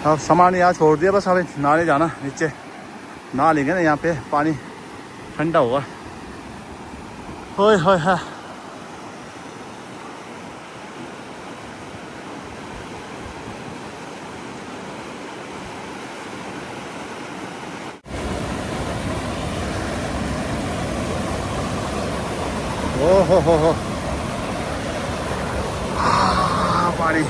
अब सामान यहाँ छोड़ दिया, बस हमें नहाने जाना, नीचे नहा लेंगे ना, यहाँ पे पानी ठंडा होगा। होय होय है। ओ हो पानी।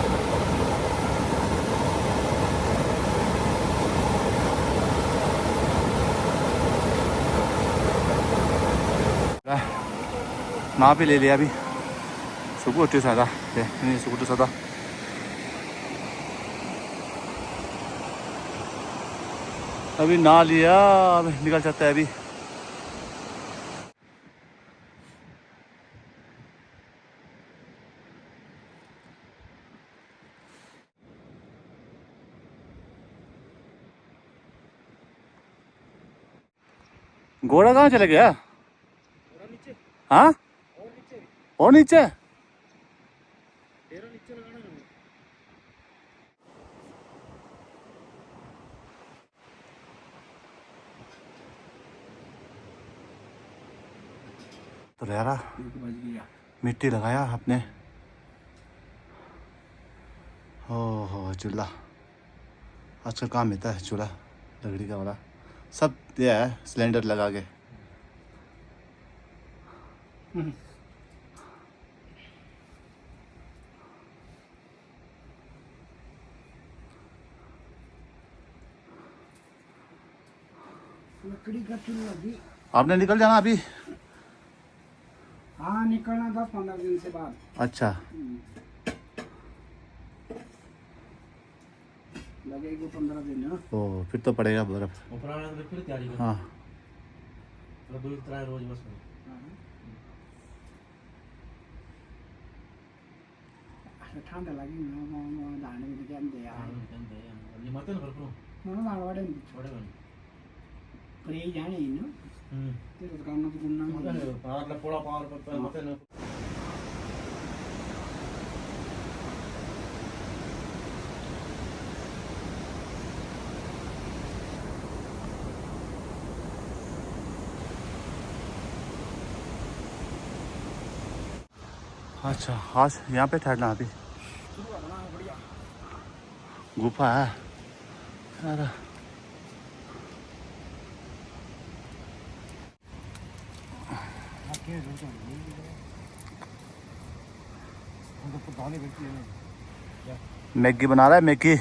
ना भी ले लिया अभी सुबह उठी सादा नहीं सुबह उठी सादा अभी ना लिया, अभी निकल जाता है अभी। घोड़ा कहाँ चले गया? हाँ और नीचे तो यार मिट्टी लगाया आपने। हो चूल्हा आजकल काम मिलता है, चूल्हा लकड़ी का वाला सब दिया है, सिलेंडर लगा के। लकड़ी का चूल्हा भी। आपने निकल जाना अभी? हाँ निकलना 10-15 दिन से बाद। अच्छा लगेगा 15 दिन। ओ फिर तो पड़ेगा बर्फ। हाँ रोज बस ठंडा लगी दाने में क्या दे यार ये मत ना करो ना वाड़े पर ये जाने ही ना तेरे तो काम ना तो गुन्ना पार पोड़ा पार पर मत ना। अच्छा आज यहाँ पे ठहरना अभी। गुफा है यार। मैगी बना रहा है, मैगी।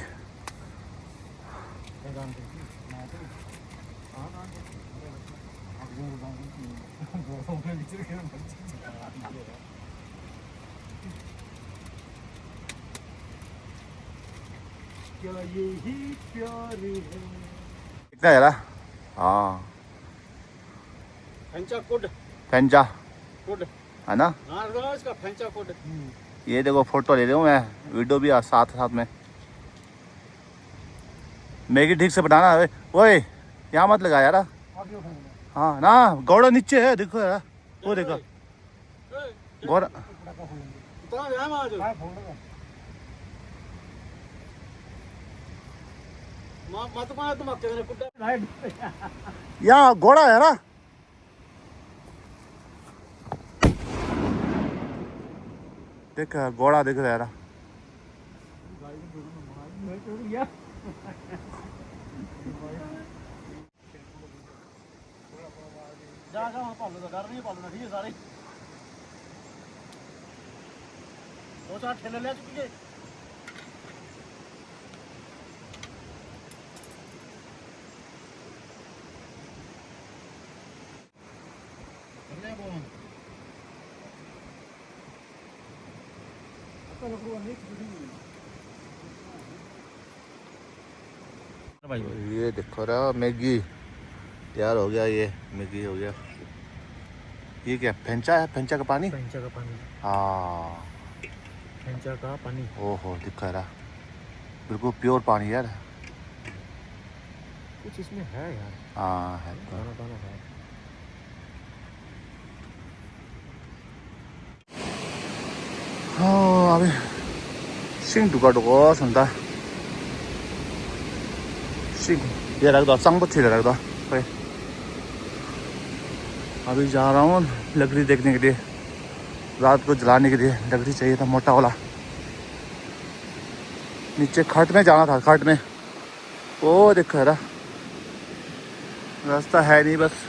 क्या यही प्यार है। कितना यार? हाँ फंचा कोड फेंचा कोड है ना? हाँ इसका फंचा कोड। ये देखो फोटो ले रहा हूँ मैं, वीडियो भी साथ साथ में। मैगी ठीक से बनाना है। ओए यहाँ मत लगा यार। हाँ ना घोड़ा नीचे है, देखो यार वो देखो घोड़ा। यहाँ घोड़ा है ना? देख घोड़ा देख रहा है। डर नहीं पालना ठीक है सारे 2-4 ठेले ले चुके। ये देखो रहा मैगी तैयार हो गया, ये मैगी हो गया। ये क्या फेंचा है? फेंचा का पानी। फेंचा का पानी। हाँ फेंचा का पानी। ओहो दिखा रहा बिल्कुल प्योर पानी यार। कुछ इसमें है यार। हाँ है दाना दाना है। अभी सिंह दुका दुको संता सिंह ये रख दो संग बच्ची रख दो भाई। अभी जा रहा हूँ लकड़ी देखने के लिए, रात को जलाने के लिए लकड़ी चाहिए था मोटा वाला। नीचे खट में जाना था, खट में वो देखो रहा रास्ता है नहीं बस।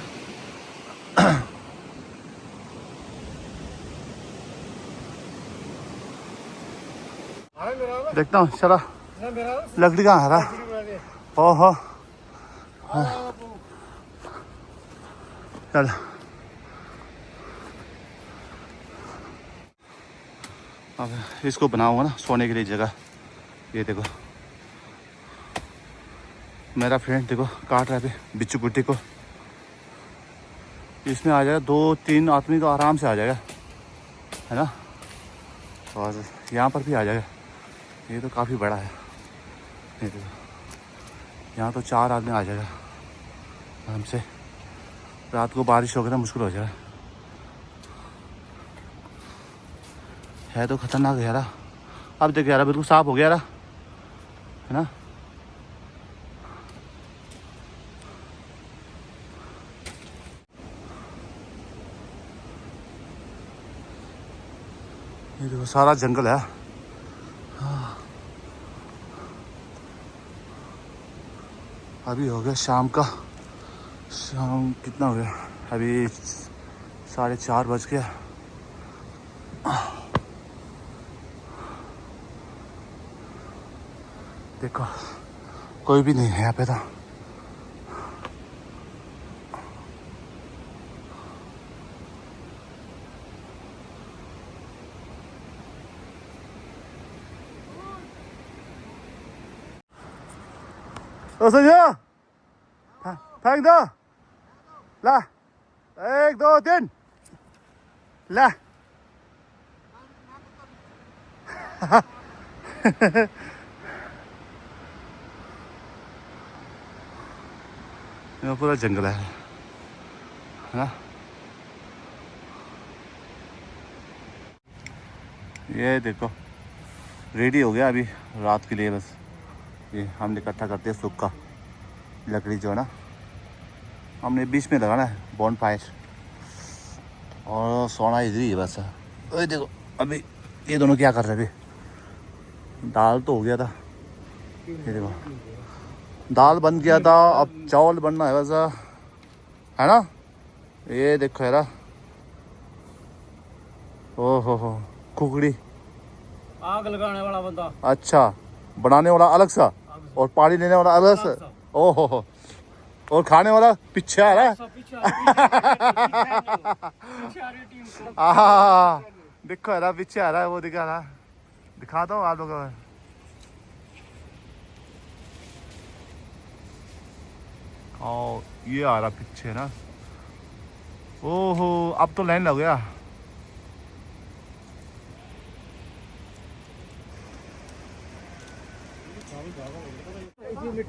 देखता हूँ चला लकड़ी कहाँ है रहा। ओहो चल अब इसको बनाऊंगा ना सोने के लिए जगह। ये देखो मेरा फ्रेंड देखो काट रहा है बिच्छू पुट्टी को। इसमें आ जाएगा 2-3 आदमी तो आराम से आ जाएगा है ना। और यहाँ पर भी आ जाएगा, ये तो काफ़ी बड़ा है। ये देखो यहाँ तो 4 आदमी आ जाएगा आराम से। रात को बारिश हो गई ना मुश्किल हो जाएगा। है तो खतरनाक यार। अब देख यार बिल्कुल साफ हो गया यार है ना। ये देखो सारा जंगल है। अभी हो गया शाम का, शाम कितना हो गया अभी 4:30 बज गया। देखो कोई भी नहीं है यहाँ पे तो। संजय फेंक दो ला 1 2 3 ला। यहाँ पूरा जंगल है ना। ये देखो रेडी हो गया अभी रात के लिए। बस ये हमने इकट्ठा करते हैं सूखा लकड़ी जो है ना, हमने बीच में लगाना है बॉन फायर और सोना इधर ही है बस। ये देखो अभी ये दोनों क्या कर रहे हैं। अभी दाल तो हो गया था, ये देखो दाल बन गया था, अब चावल बनना है वैसा है ना। ये देखो यार हो कुकड़ी आग लगाने वाला बंदा। अच्छा बनाने वाला अलग सा और पानी लेने वाला अलग सा। ओहो और खाने वाला पीछे आ रहा है। देखो यार पीछे आ रहा है, वो दिखा रहा है, दिखाता हूँ आप लोगों को। और ये आ रहा पीछे ना। ओहो अब तो लाइन लग गया।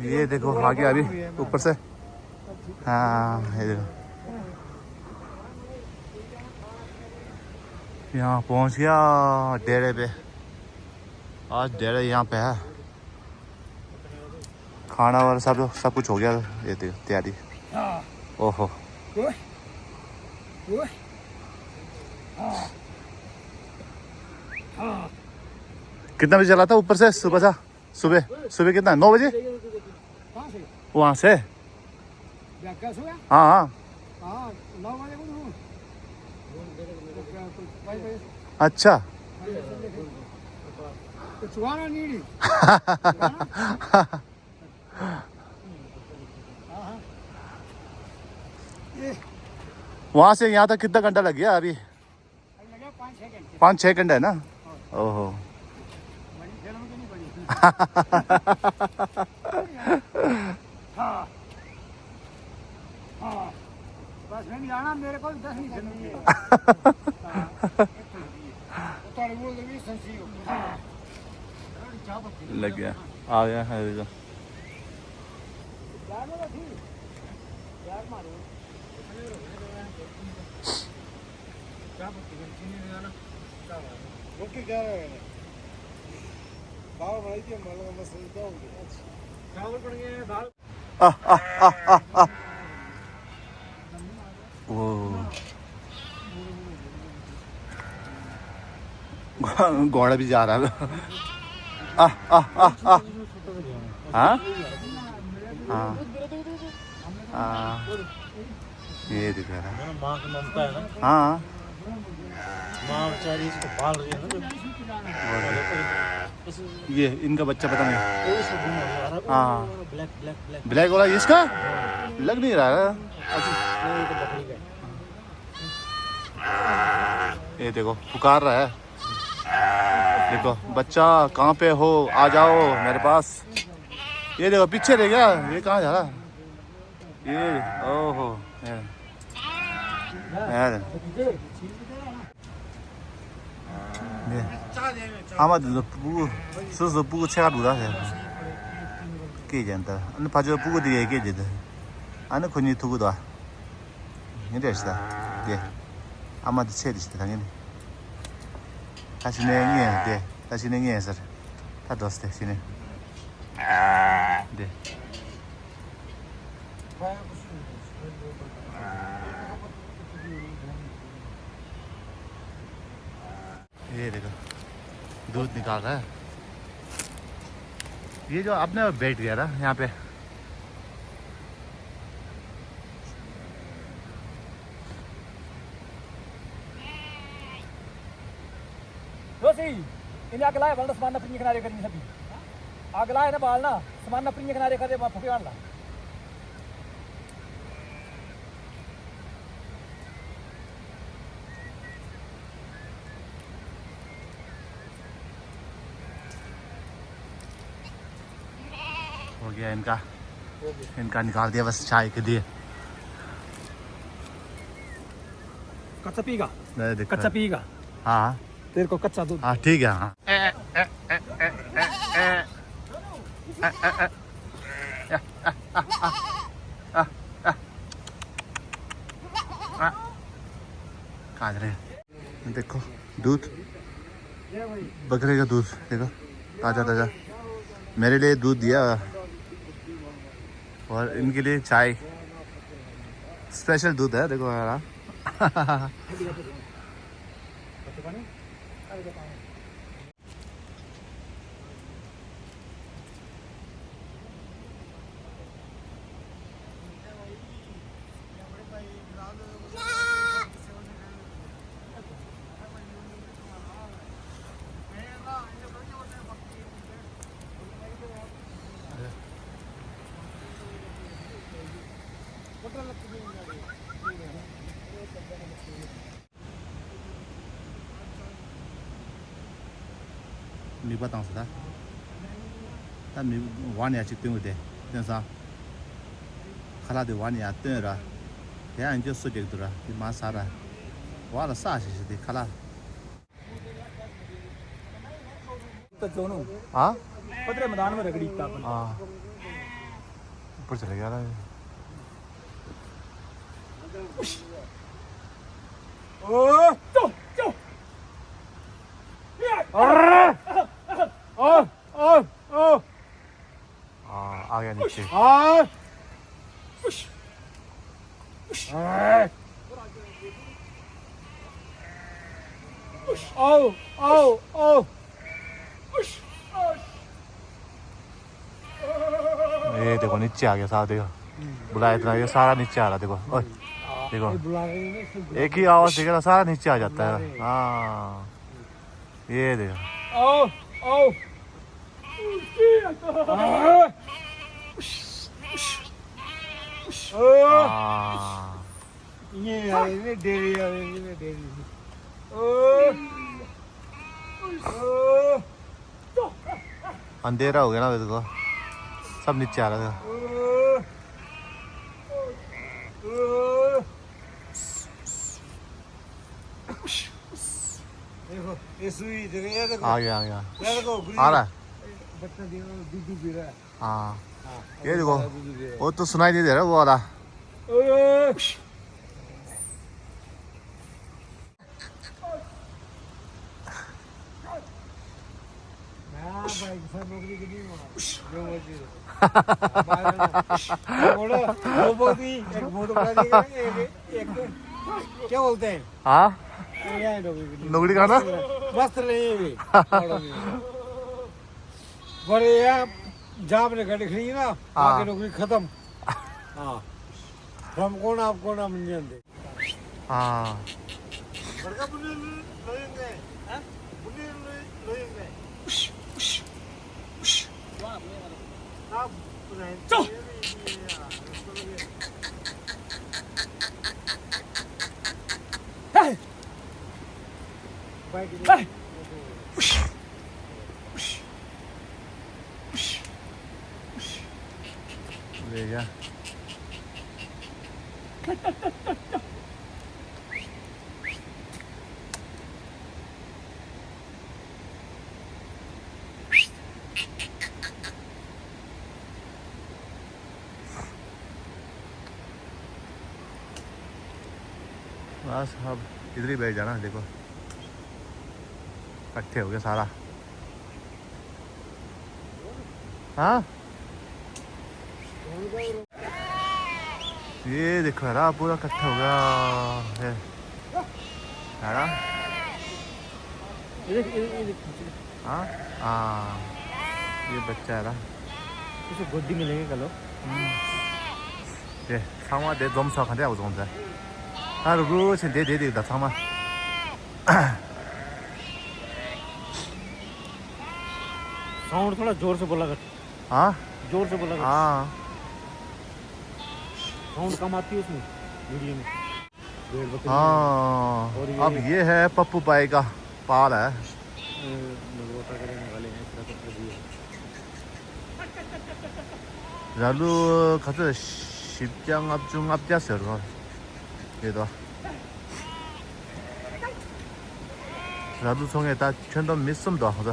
ये देखो आ गया अभी ऊपर से। हाँ ये देखो यहाँ पहुँच गया डेरे पे। आज डेरे यहाँ पे है, खाना और सब कुछ हो गया। ये देखो तैयारी। ओहो कितना बजे चला था ऊपर से? सुबह कितना 9 बजे वहाँ से। हाँ हाँ 9 बजे अच्छा वहाँ से यहाँ तक कितना घंटा लग गया अभी? 5-6 घंटे है ना। ओहो बस नहीं जाना मेरे को 10 नहीं लग गया आ गया है तो। दाल बनाई थी मतलब मसले क्या हो गया चावल बन गए दाल वो घोड़ा भी जा रहा है हाँ हाँ हाँ ये दिख रहा है माँ की ममता है ना हाँ माँ बेचारी इसको पाल रही है ना ये इनका बच्चा पता नहीं हाँ ब्लैक ब्लैक ब्लैक ब्लैक वाला इसका लग नहीं रहा है ये देखो पुकार रहा है देखो बच्चा कहाँ पे हो आ जाओ मेरे पास ये देखो पीछे रह गया ये कहाँ जा रहा ये ओहो यार 아마도 부고 서서 부고 채가 누라세 깨진다 안 봐줘 부고 뒤에 깨지다 안 건이 두고도 이래시다 예 아마도 채리시다 당연히 다시 내게 네 다시 내게 해서 다 뒀을 시네 네 ये देखो दूध निकाल रहा है ये जो अपने बैठ गया ना यहाँ पे ini agak lain balas mana punya kenari kerja sapi agak lain na balna semana punya kenari kerja mah pukul lah हो गया इनका निकाल दिया बस चाय के लिए कच्चा पीगा देखो कच्चा पीगा हाँ तेरे को कच्चा दूध हाँ ठीक है हाँ कहाँ जा रहे हैं देखो दूध बकरे का दूध देखो ताज़ा ताज़ा मेरे लिए दूध दिया और इनके लिए चाय स्पेशल दूध है देखो यार你把当时的，但你晚年去等不得，等啥？看他的晚年等着，这样就说这个了，你妈啥了？忘了啥事的，看他。 तो दोनों हाँ पतरे मैदान में रगड़ी था अपन हाँ ऊपर चले गया ना ओ चो चो आ गया नीचे ये देखो नीचे आ गया सारा देखो बुलाया इतना ये सारा नीचे आ रहा देखो ओए देखो एक ही आवाज देगा ना सारा नीचे आ जाता है हाँ ये देखो अंधेरा हो गया ना देखो सब नीचे आ रहा था देखो ये सुई जगह ये देखो आ गया ये देखो आ रहा है बच्चा दूध पी रहा है हाँ ये देखो वो तो सुनाई नहीं दे रहा वो वाला भाई सर नौकरी के लिए जो मर्जी बोलो दो बोली एक बहुत बड़ा दिया एक क्या बोलते हैं हाँ यहाँ नौकरी का ना वस्त्र नहीं भी बोले यार जॉब ने गाड़ी खड़ी ना आगे नौकरी खत्म हाँ हम कौन आप कौन हम नहीं जानते हाँ बड़का बुल्ली लोएंगे हैं बुल्ली लोएंगे आप चल ले गया बस अब इधर ही बैठ जाना देखो इकट्ठे हो गया सारा हाँ ये देखो यार पूरा इकट्ठा हो गया है यार हाँ हाँ ये बच्चा है ना उसे गोदी में लेंगे कल 예, 상화 내 너무 사악한데 아우 좋은데. 아, 그렇지 내 상화. साउंड थोड़ा जोर से बोला कर हाँ जोर से बोला कर हाँ साउंड कम आती है उसमें वीडियो में भेड़ बकरी हाँ अब ये है पप्पू भाई का पाल है नगरोटा करने वाले हैं इसका तो दिए रालू 가서 10장 앞중 앞이었어요 그거 얘도 रालू 송에 다全都 미스음도 하자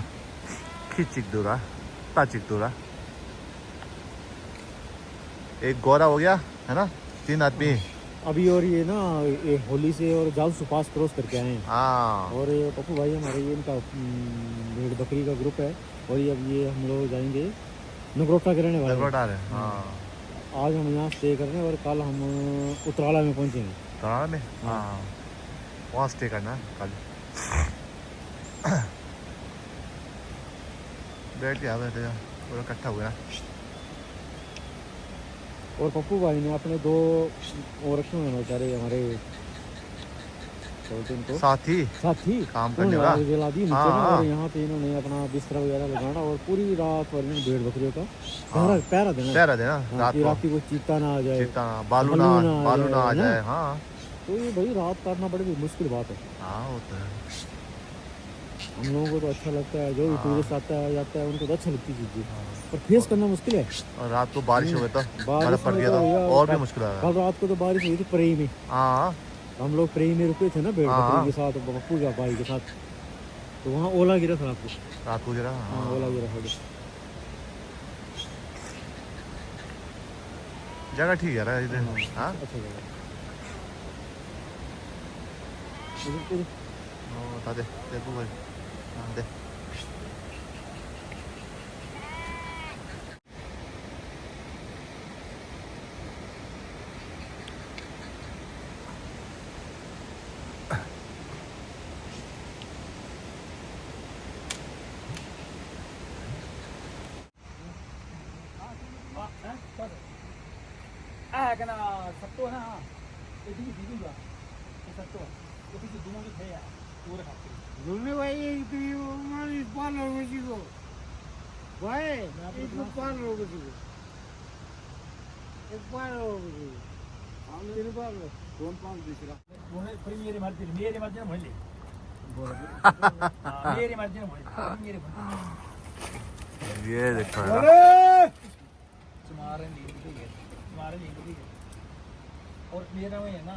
키찍도라 따찍도라 एक गोरा हो गया है ना 3 आदमी अभी और ये ना ये होली से और जाल सुपास क्रॉस करके आए हैं हाँ और ये पप्पू भाई हमारे ये इनका भेड़ बकरी का ग्रुप है और ये अब ये हम लोग जाएंगे नगरोटा के रहने वाले नगरोटा है हाँ आज हम यहाँ स्टे कर रहे हैं और कल हम उतराला में पहुँचेंगे उतराला में हाँ वहाँ स्टे करना कल बैठ गया पूरा इकट्ठा हुआ और पप्पू भाई ने अपने 2 और रखे हुए हैं बेचारे हमारे साथी काम करने वाला जला दी नीचे और यहाँ पे इन्होंने अपना बिस्तर वगैरह लगाना और पूरी रात भर इन्होंने भेड़ बकरियों का पहरा देना रात को चीता ना आ जाए बालू ना आ जाए हाँ तो ये भाई रात काटना बड़ी मुश्किल बात है हाँ होता है हम लोगों को तो अच्छा लगता है जो भी टूरिस्ट आता है जाता है उनको तो अच्छा लगती चीज़ें पर फेस करना मुश्किल है और रात को बारिश हो गई तो बर्फ पड़ गया तो और भी मुश्किल है कल रात को तो बारिश हुई थी प्रेई में हाँ हम लोग प्रेई में रुके थे ना भेड़ बकरी के साथ पप्पू का भाई के साथ तो वहाँ ओला गिरा था रात को गिरा हाँ ओला गिरा था जगह ठीक है हाँ अच्छा जगह 다 돼. 대부분 안 돼. कहना सत्तो है ना ये दीजिएगा सत्तो तो पीछे दोनों के थे यार पूरे खाते दोनों भाई तो ये हमारी पाल हो गई को भाई एक पाल हो गई को एक पाल हो गई हम तीन पाल कौन पाल दूसरा उन्हें फिर मेरी मर्जी ना भले मेरी मर्जी ना भले मेरी ये देखो तुम्हारे लिए और मेरा में है ना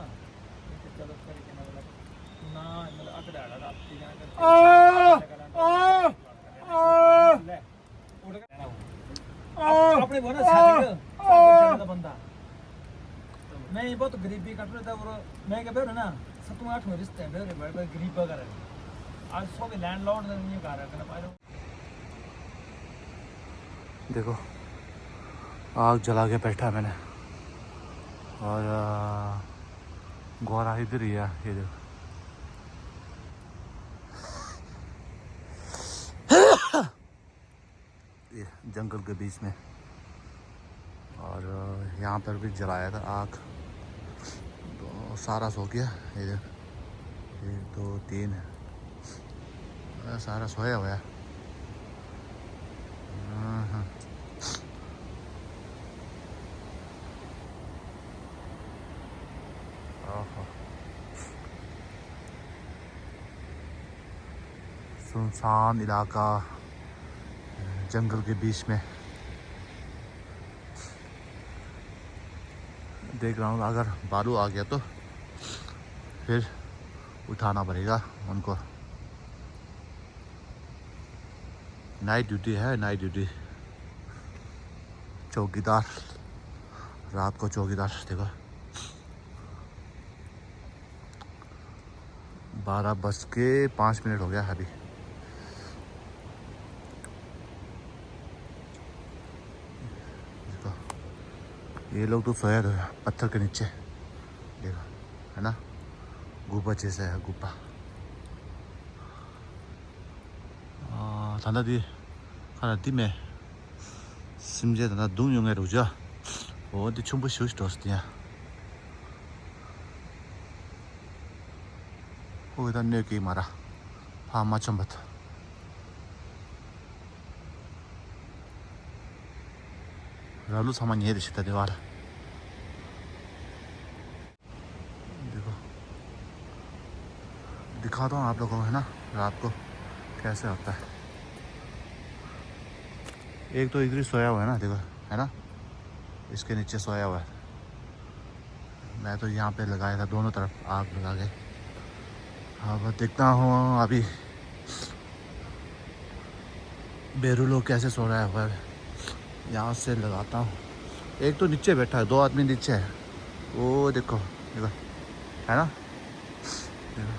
चलो करके ना मतलब अकड़ाड़ा आपकी अपने बोला साथ बंदा नहीं बहुत गरीबी कट रहा था और मैं क्या ना 7-8 में रिश्ते हैं बड़े गरीब वगैरह आज 100 के लैंडलॉर्ड नहीं कह रहा था देखो आग जला के बैठा है मैंने और गौरा इधर ही है। ये देखो ये जंगल के बीच में और यहाँ पर भी जलाया था आग तो सारा सो गया। ये देखो 1 2 3 सारा सोया हुआ है। सुनसान इलाका जंगल के बीच में देख रहा हूँ। अगर बालू आ गया तो फिर उठाना पड़ेगा उनको। नाइट ड्यूटी है, नाइट ड्यूटी। चौकीदार रात को चौकीदार देखो 12:05 हो गया अभी। देखो ये लोग तो सोया था पत्थर के नीचे देखो है ना, गुफा जैसा है गुफा। 단다디 하나 띠메 심지어 나 동용에 로자 어디 전부 쉬우시 뒀었냐. 거기다 내기 마라 파마 좀부터 रालू सामान ये रिश्ता दीवार देखो दिखाता हूँ आप लोगों को है ना रात को कैसे होता है। एक तो इधर ही सोया हुआ है ना देखो है ना, इसके नीचे सोया हुआ है। मैं तो यहाँ पे लगाया था दोनों तरफ आग लगा के। अब देखता हूँ अभी बेरू लोग कैसे सो रहा है। वह यहाँ से लगाता हूँ। एक तो नीचे बैठा है, 2 आदमी नीचे है। वो देखो देखो है ना, देखो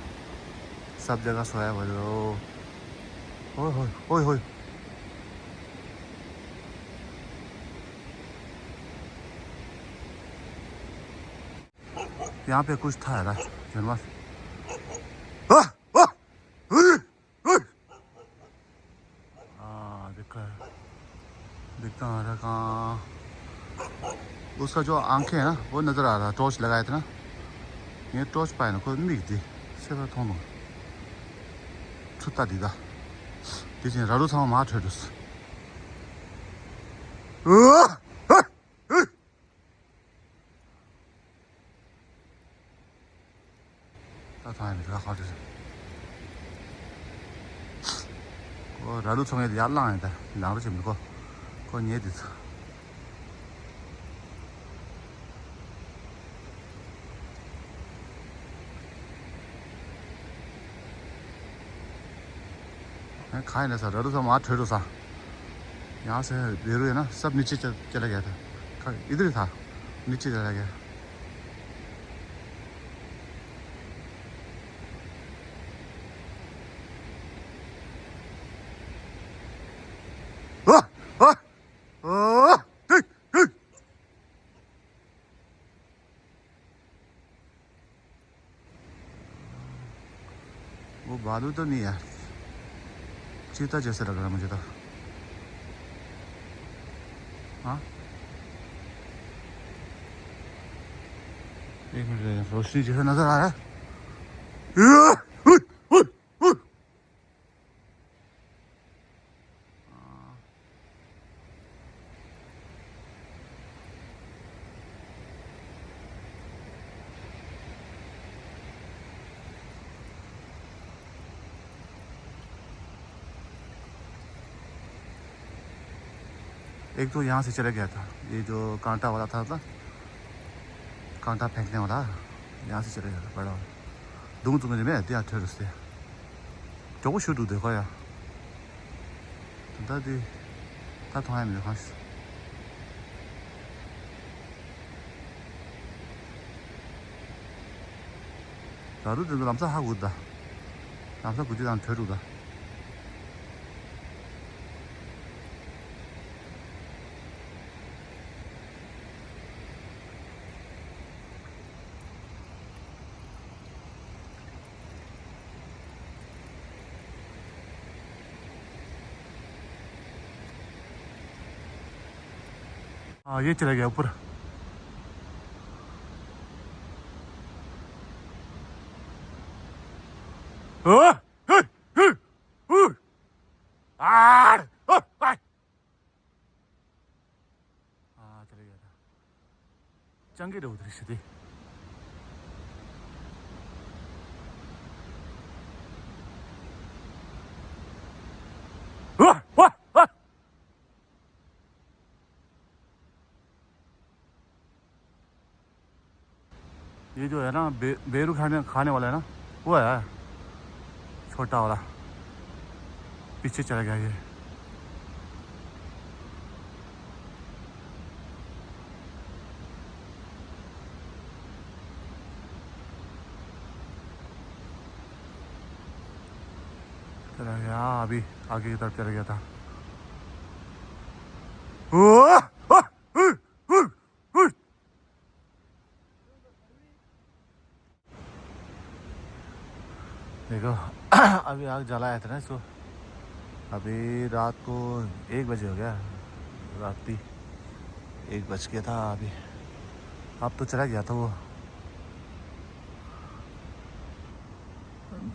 सब जगह सोया हुआ है। ओए होए ओए होए यहाँ पे कुछ था यार जानवर। दिखता आ रहा कहाँ उसका जो आंखें है ना वो नज़र आ रहा। टॉर्च लगाए थे ना, ये टॉर्च पाए ना कोई नहीं दिखती। सेवा थोनो छुट्टा दीदा दिखने राडू था वहाँ ठहरुस। 라루 총에도 얄랑하다. 라루 좀 이거 그건 얘기죠. खाए ना सर राडू सा वहाँ ठहरो सा। यहाँ से बेरू है ना सब नीचे चला गया था। इधर ही था नीचे चला गया। वो बालू तो नहीं है, चीता जैसे लग रहा है मुझे तो। हाँ एक मिनट रोशनी जैसा नजर आ रहा है। एक तो यहाँ से चला गया था, ये जो कांटा वाला था ना, कांटा फेंकने वाला यहाँ से चला गया था बड़ा। दूर में दिया ठहरते 저거 쇼도 내가야 다들 다 통하면 가시 나도 저 남사 하고 있다. 남사 굳이 난 저루다. हाँ ये चला गया ऊपर। हाँ चले गया था चंगी उतरी सीधी। ये जो है ना बेरू खाने वाला है ना, वो है छोटा वाला, पीछे चला गया ये। चला गया अभी आगे की तरफ चला गया था। देखो अभी आग जलाया था ना इसको। अभी रात को 1 बजे हो गया, रात 1 बज गया था अभी। अब तो चला गया था वो।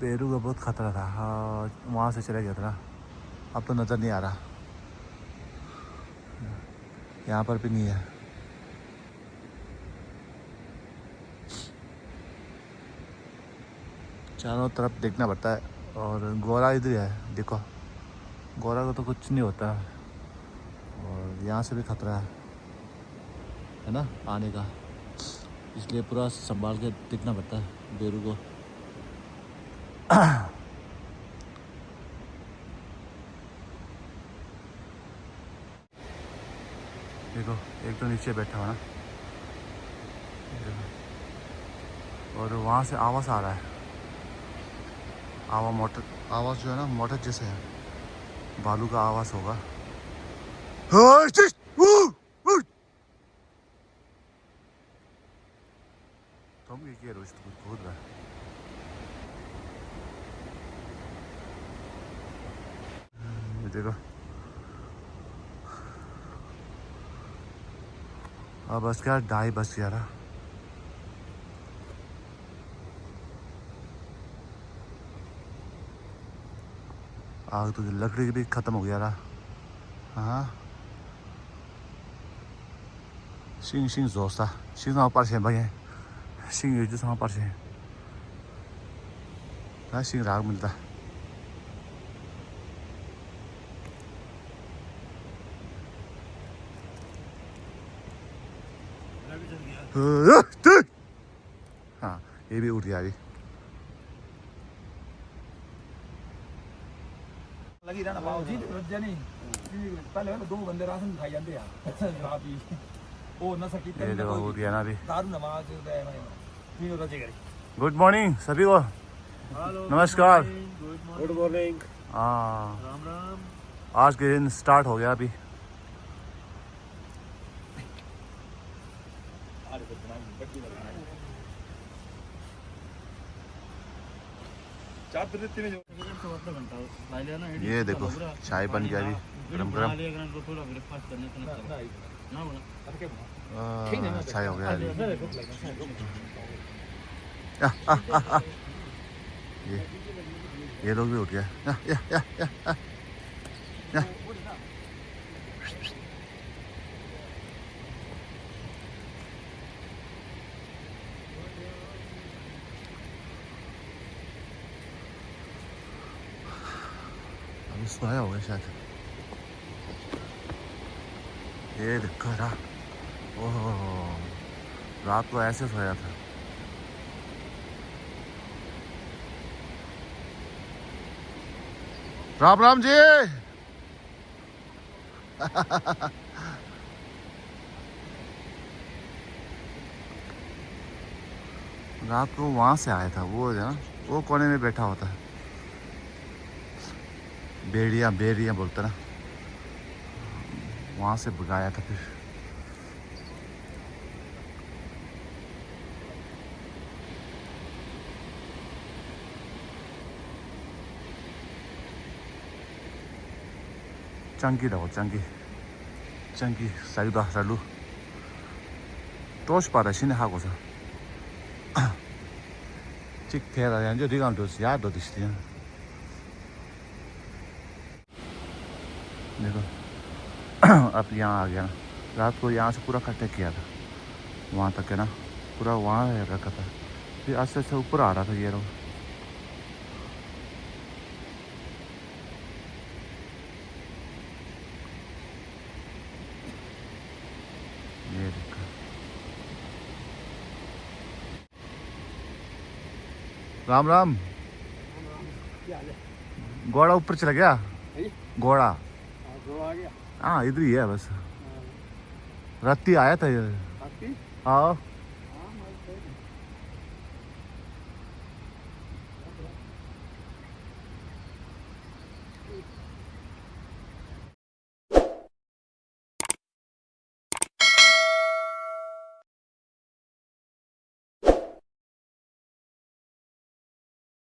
बेरू का बहुत खतरा था, हाँ वहाँ से चला गया था ना। अब तो नज़र नहीं आ रहा, यहाँ पर भी नहीं है। चारों तरफ देखना पड़ता है। और गोरा इधर ही है, देखो गोरा को तो कुछ नहीं होता। और यहाँ से भी खतरा है ना आने का, इसलिए पूरा संभाल के देखना पड़ता है बेरू को। देखो एक तो नीचे बैठा हुआ ना, और वहाँ से आवाज़ आ रहा है। आवाज़ जो है ना मोटर जैसे है, बालू का आवाज़ होगा। तुम ये रोज बहुत रहा है। देखो अब बस क्या 2:30 बज गया रहा। आग तो लकड़ी भी ख़त्म हो गया रहा। हाँ सिंह सिंह जोसा सिंह ना पार से भाई सिंह ये जो sama पार से ना सिंह राग मिलता। हाँ ये भी उठ गया अभी। लगी रहना बाबू जी नहीं पहले ना 2 बंदे राशन खाई जाते हैं वो न सकी ये देखो उठ गया ना अभी। दारू नमाज तीनों रजे करे। गुड मॉर्निंग सभी को, नमस्कार। Good morning. हाँ राम राम। आज के दिन स्टार्ट हो गया अभी। ये देखो चाय बन गया अभी गरम गरम। चाय हो गया अभी। ये लोग भी उठ गया। अभी सोया होगा शायद। ये देखो रहा, ओह रात को ऐसे सोया था। राम राम जी। रात को वहां से आया था, वो है ना वो कोने में बैठा होता है, बेड़िया बोलते ना, वहां से भगाया था फिर। चंकी रहो चंकी साइडा सालू Toshpara şimdi hakosa. Çık tera yani जो रिगाम दोस्त याद दो दिखती है देखो अब यहाँ आ गया रात को यहाँ से पूरा कट्टे किया था वहाँ तक है ना पूरा वहाँ रखा था फिर आस्ते आस्ते ऊपर आ रहा था ये लोग ये देखो राम राम घोड़ा ऊपर चला गया घोड़ा घोड़ा आ गया हाँ इधर ही है बस राती आया था ये हाँ